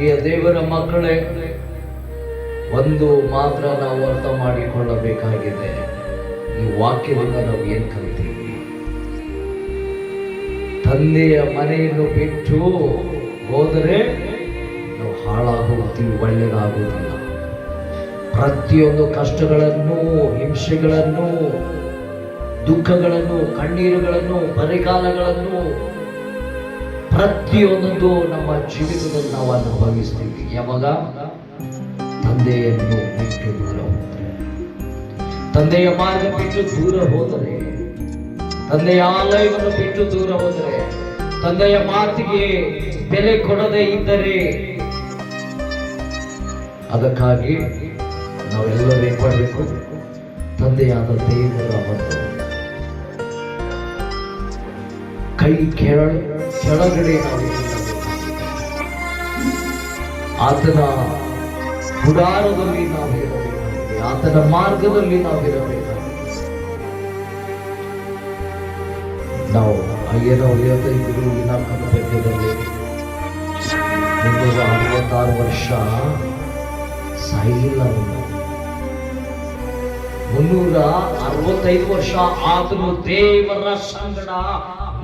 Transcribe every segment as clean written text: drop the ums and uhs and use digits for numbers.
ಪ್ರಿಯ ದೇವರ ಮಕ್ಕಳೇ, ಒಂದು ಮಾತ್ರ ನಾವು ಅರ್ಥ ಮಾಡಿಕೊಳ್ಳಬೇಕಾಗಿದೆ. ಈ ವಾಕ್ಯದಿಂದ ನಾವು ಏನು ಕಲಿತೀವಿ? ತಂದೆಯ ಮನೆಯನ್ನು ಬಿಟ್ಟು ಹೋದರೆ ನಾವು ಹಾಳಾಗೋಗ್ತೀವಿ, ಒಳ್ಳೆಯದಾಗುವುದಿಲ್ಲ. ಪ್ರತಿಯೊಂದು ಕಷ್ಟಗಳನ್ನು, ಹಿಂಸೆಗಳನ್ನು, ದುಃಖಗಳನ್ನು, ಕಣ್ಣೀರುಗಳನ್ನು, ಬರಿಗಾಲಗಳನ್ನು ಪ್ರತಿಯೊಂದು ನಮ್ಮ ಜೀವಿತದಲ್ಲಿ ನಾವು ಅನುಭವಿಸ್ತೀವಿ. ಯಾವಾಗ ತಂದೆಯನ್ನು ಬಿಟ್ಟು ದೂರ ಹೋದರೆ, ತಂದೆಯ ಮಾರ್ಗ ಬಿಟ್ಟು ದೂರ ಹೋದರೆ, ತಂದೆಯ ಆಲಯವನ್ನು ಬಿಟ್ಟು ದೂರ ಹೋದರೆ, ತಂದೆಯ ಮಾತಿಗೆ ಬೆಲೆ ಕೊಡದೇ ಇದ್ದರೆ, ಅದಕ್ಕಾಗಿ ನಾವೆಲ್ಲರೂ ಏನ್ ಮಾಡಬೇಕು? ತಂದೆಯಾದ ದೇವರ ಒಂದು ಕೈ ಕೆಳಗಡೆ ನಾವು ಆತನ ಗುಡಾರದಲ್ಲಿ ನಾವು ಇರಬೇಕಾಗಿದೆ, ಆತನ ಮಾರ್ಗದಲ್ಲಿ ನಾವು ಇರಬೇಕಾಗಿದೆ. ನಾವು ಏನೋ 55 ದಿನಾಂಕದ ಪದ್ಯದಲ್ಲಿ 366 ವರ್ಷ ಸಾಯಿಲ್ಲ. 365 ವರ್ಷ ಆದರೂ ದೇವರ ಸಂಗಡ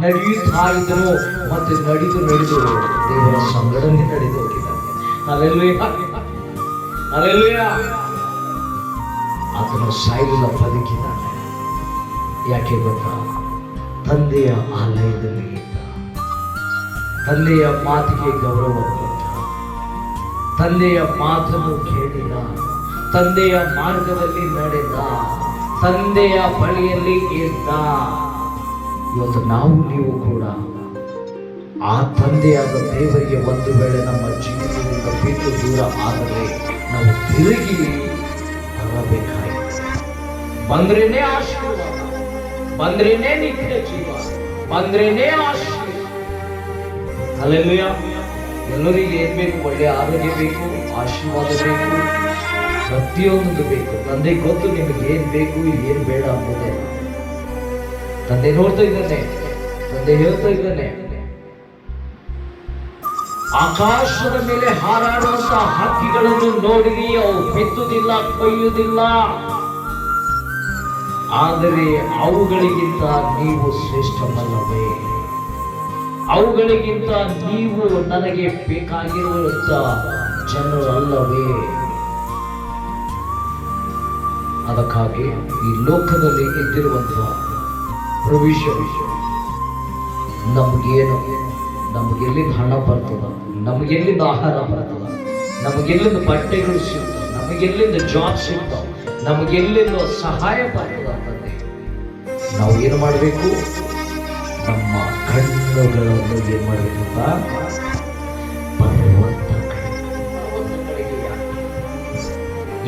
ನಡೆಯುತ್ತಾ ಇದ್ದನು. ಮತ್ತೆ ನಡೆದು ದೇವರ ಸಂಗಡನೇ ನಡೆದು ಹೋಗಿದ್ದಾನೆ. ಹಲ್ಲೆಲೂಯಾ. ಆತನು ಸಾಯಿಲ್ಲ, ಬದುಕಿದ್ದಾನೆ. ಯಾಕೆ ಗೊತ್ತಾ? ತಂದೆಯ ಆಲಯದಲ್ಲಿ ಇದ್ದ, ತಂದೆಯ ಮಾತಿಗೆ ಗೌರವ ಕೊಟ್ಟ, ತಂದೆಯ ಮಾತನ್ನು ಕೇಳಿದ, ತಂದೆಯ ಮಾರ್ಗದಲ್ಲಿ ನಡೆದ, ತಂದೆಯ ಬಳಿಯಲ್ಲಿ ಇದ್ದ. ಇವತ್ತು ನೀವು ಕೂಡ ಆ ತಂದೆಯಾದ ದೇವರಿಗೆ ಒಂದು ವೇಳೆ ನಮ್ಮ ಜೀವಿತದಿಂದ ಬಿಟ್ಟು ದೂರ ಆದರೆ ನಾವು ತಿರುಗಿ ಬರಬೇಕಾಗಿದೆ. ಬಂದ್ರೇನೆ ಆಶೀರ್ವಾದ, ಬಂದ್ರೇನೆ ನಿತ್ಯ ಜೀವ, ಬಂದ್ರೇನೆ ಆಶೀರ್ವಾದ. ಹಲ್ಲೆಲೂಯಾ. ಎಲ್ಲರಿಗೂ ಏನ್ ಬೇಕು? ಒಳ್ಳೆ ಆರೋಗ್ಯ ಬೇಕು, ಆಶೀರ್ವಾದ ಬೇಕು, ಪ್ರತಿಯೊಂದು ಬೇಕು. ತಂದೆ ಗೊತ್ತು ನಿಮಗೆ ಏನ್ ಬೇಕು, ಏನ್ ಬೇಡ ಅನ್ನೋದೇ. ತಂದೆ ನೋಡ್ತಾ ಇದ್ದಾನೆ, ತಂದೆ ಹೇಳ್ತಾ ಇದ್ದಾನೆ, ಆಕಾಶದ ಮೇಲೆ ಹಾರಾಡುವಂತಹ ಹಕ್ಕಿಗಳನ್ನು ನೋಡಿರಿ, ಅವು ಬಿತ್ತುವುದಿಲ್ಲ, ಕೊಯ್ಯುವುದಿಲ್ಲ, ಆದರೆ ಅವುಗಳಿಗಿಂತ ನೀವು ಶ್ರೇಷ್ಠವಲ್ಲವೇ? ಅವುಗಳಿಗಿಂತ ನೀವು ನನಗೆ ಬೇಕಾಗಿರುವಂತ ಜನರಲ್ಲವೇ? ಅದಕ್ಕಾಗಿ ಈ ಲೋಕದಲ್ಲಿ ಇದ್ದಿರುವಂತಹ ಪ್ರವೇಶ ನಮಗೆಲ್ಲಿಂದ ಹಣ ಬರ್ತದ, ನಮಗೆಲ್ಲಿಂದ ಆಹಾರ ಬರ್ತದ, ನಮಗೆಲ್ಲಿಂದ ಬಟ್ಟೆಗಳು ಸಿಗ್ತಾವ, ನಮಗೆಲ್ಲಿಂದ ಜಾಬ್ ಸಿಗ್ತಾವ, ನಮಗೆಲ್ಲಿಂದ ಸಹಾಯ ಬರ್ತದ ಅಂತಂದ್ರೆ ನಾವು ಏನು ಮಾಡಬೇಕು? ನಮ್ಮ ಕಣ್ಣುಗಳನ್ನು ಏನ್ ಮಾಡಬೇಕಂತ? ಪರ್ವತ ಕಡೆಗೆ.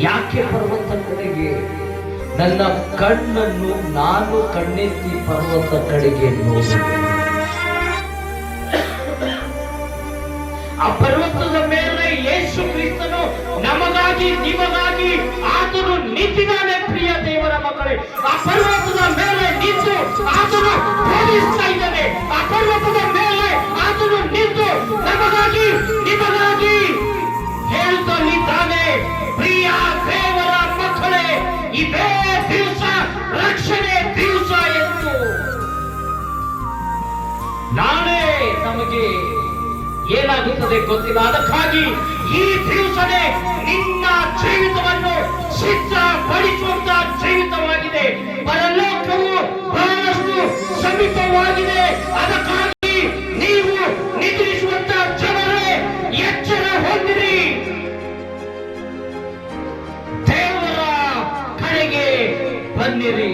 ಯಾಕೆ ಪರ್ವತ ಕಡೆಗೆ? ನನ್ನ ಕಣ್ಣನ್ನು ನಾನು ಕಣ್ಣೆತ್ತಿ ಪರ್ವತ ಕಡೆಗೆ ನೋಡಿದೆ. ಆ ಪರ್ವತದ ಮೇಲೆ ಯೇಸು ಕ್ರಿಸ್ತನು ನಮಗಾಗಿ, ನಿಮಗಾಗಿ ಆತನು ನಿಂತಿದ್ದಾನೆ. ಪ್ರಿಯ ದೇವರ ಮಕ್ಕಳೇ, ಆ ಪರ್ವತದ ಮೇಲೆ ನಿಂತು ಆತನು ಬೋಧಿಸ್ತಾ ಇದ್ದಾನೆ. ಆ ಪರ್ವತದ ಮೇಲೆ ಆತನು ನಿಂತು ನಮಗಾಗಿ, ನಿಮಗಾಗಿ ಹೇಳ್ತಾನೆ. ಪ್ರಿಯ ದೇವರ ಮಕ್ಕಳೇ, ಇದೇ ದಿವಸ ರಕ್ಷಣೆ ದಿವಸ ಎಂದು ನಾಳೆ ನಮಗೆ ಏನಾಗುತ್ತದೆ ಗೊತ್ತಿಲ್ಲ. ಅದಕ್ಕಾಗಿ ಈ ದಿವಸನೇ ನಿನ್ನ ಜೀವಿತವನ್ನು ಸಿದ್ಧಪಡಿಸುವಂತ ಜೀವಿತವಾಗಿದೆ. ಪರಲೋಕವು ಬಹಳಷ್ಟು ಸಮೀಪವಾಗಿದೆ. ಅದಕ್ಕಾಗಿ ನೀವು ನಿದ್ರಿಸುವಂತ ಜನರೇ ಎಚ್ಚರ ಹೊಂದಿರಿ. ದೇವರ ಕಡೆಗೆ ಬನ್ನಿರಿ.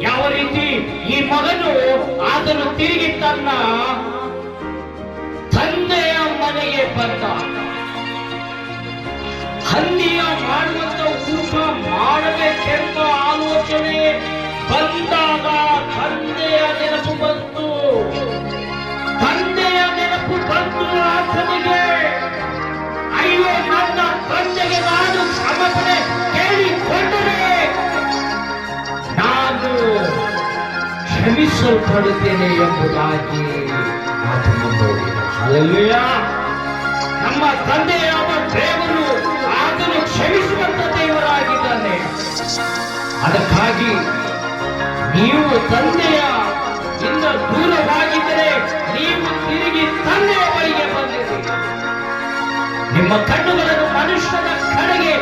ಯಾವ ರೀತಿ ಈ ಮಗನು ಆತನು ತಿರುಗಿ ತನ್ನ ತಂದೆಯ ಮನೆಗೆ ಬಂದ. ಹಂದಿಯ ಮಾಡುವಂತ ಊಟ ಮಾಡಬೇಕೆಂಬ ಆಲೋಚನೆ ಬಂದಾಗ ತಂದೆಯ ನೆನಪು ಬಂತು. ತಂದೆಯ ನೆನಪು ಬಂತು ಆತನಿಗೆ. ಅಯ್ಯೋ, ನನ್ನ ತಂದೆಗೆ ನಾನು ಕ್ಷಮಾಪಣೆ ಕೇಳಿಕೊಂಡರೆ ನಾನು ಕ್ಷಮಿಸಲ್ಪಡುತ್ತೇನೆ ಎಂಬುದಾಗಿ ಆತನು ನೋಡಿದ. ಹಲ್ಲೆಲೂಯಾ. ನಮ್ಮ ತಂದೆಯ ಅದಕ್ಕಾಗಿ ನೀವು ತಂದೆಯ ಇಂದ ದೂರವಾಗಿದ್ದರೆ ನೀವು ತಿರುಗಿ ತಂದೆಯ ಬಳಿಗೆ ಬಂದಿರಿ. ನಿಮ್ಮ ಕಣ್ಣುಗಳನ್ನು ಮನುಷ್ಯನ ಕಡೆಗೆ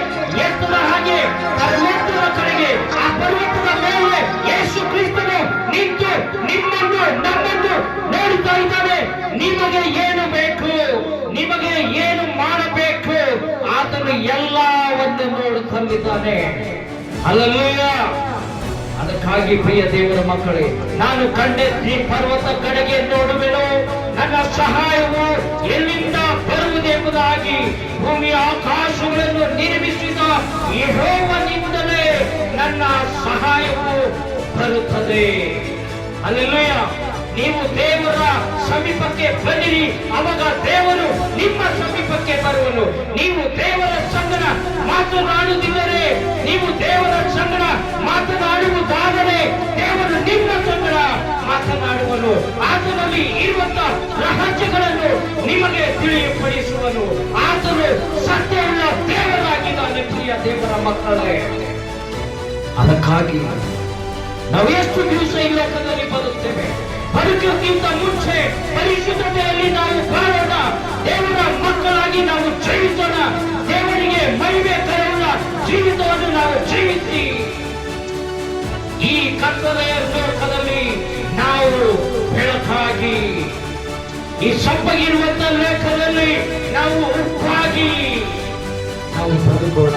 ಎತ್ತದ ಹಾಗೆ ಪರ್ವತದ ಕಡೆಗೆ, ಆ ಪರ್ವತದ ಮೇಲೆ ಯೇಸು ಕ್ರಿಸ್ತನು ನಿಂತು ನಿಮ್ಮನ್ನು ನಮ್ಮನ್ನು ನೋಡುತ್ತಾ ಇದ್ದಾನೆ. ನಿಮಗೆ ಏನು ಬೇಕು, ನಿಮಗೆ ಏನು ಮಾಡಬೇಕು, ಆತನು ಎಲ್ಲವನ್ನು ನೋಡುತ್ತಿದ್ದಾನೆ. ಹಲ್ಲೆಲೂಯ. ಅದಕ್ಕಾಗಿ ಪ್ರಿಯ ದೇವರ ಮಕ್ಕಳೇ, ನಾನು ಕಂಡೆತ್ತಿ ಪರ್ವತ ಕಡೆಗೆ ನೋಡುವೆನು, ನನ್ನ ಸಹಾಯವು ಎಲ್ಲಿಂದ ಬರುವುದೆಂಬುದಾಗಿ. ಭೂಮಿಯ ಆಕಾಶಗಳನ್ನು ನಿರ್ಮಿಸಿದ ಯೆಹೋವನಿಂದಲೇ ನನ್ನ ಸಹಾಯವು ಬರುತ್ತದೆ. ಹಲ್ಲೆಲೂಯ. ನೀವು ದೇವರ ಸಮೀಪಕ್ಕೆ ಬನ್ನಿರಿ, ಅವಾಗ ದೇವರು ನಿಮ್ಮ ಸಮೀಪಕ್ಕೆ ಬರುವನು. ನೀವು ದೇವರ ಸಂಗಡ ಮಾತನಾಡುತ್ತಿದ್ದರೆ, ನೀವು ದೇವರ ಸಂಗಡ ಮಾತನಾಡುವುದಾದರೆ ದೇವರು ನಿಮ್ಮ ಸಂಗಡ ಮಾತನಾಡುವನು. ಆತನಲ್ಲಿ ಇರುವಂತಹ ರಹಸ್ಯಗಳನ್ನು ನಿಮಗೆ ತಿಳಿಯಪಡಿಸುವನು. ಆತನು ಸತ್ಯವುಳ್ಳ ದೇವರಾಗಿದ್ದಾನೆ. ಪ್ರಿಯ ದೇವರ ಮಕ್ಕಳೇ, ಅದಕ್ಕಾಗಿ ನಾವು ಎಷ್ಟು ದಿವಸ ಈ ಲೋಕದಲ್ಲಿ ಬರುತ್ತೇವೆ, ಬದುಕಿಗಿಂತ ಮುಂಚೆ ಪರಿಶುದ್ಧತೆಯಲ್ಲಿ ನಾವು ಬಾಳೋಣ. ದೇವರ ಮಕ್ಕಳಾಗಿ ನಾವು ಜೀವಿಸೋಣ. ದೇವರಿಗೆ ಮಹಿಮೆ ತರುವ ಜೀವಿತವನ್ನು ನಾವು ಜೀವಿಸಿ ಈ ಕತ್ತಲೆಯ ಲೋಕದಲ್ಲಿ ನಾವು ಬೆಳಕಾಗಿ, ಈ ಸೊಪ್ಪಗಿರುವಂತ ಲೋಕದಲ್ಲಿ ನಾವು ಉಪ್ಪಾಗಿ ನಾವು ಬದುಕೋಣ.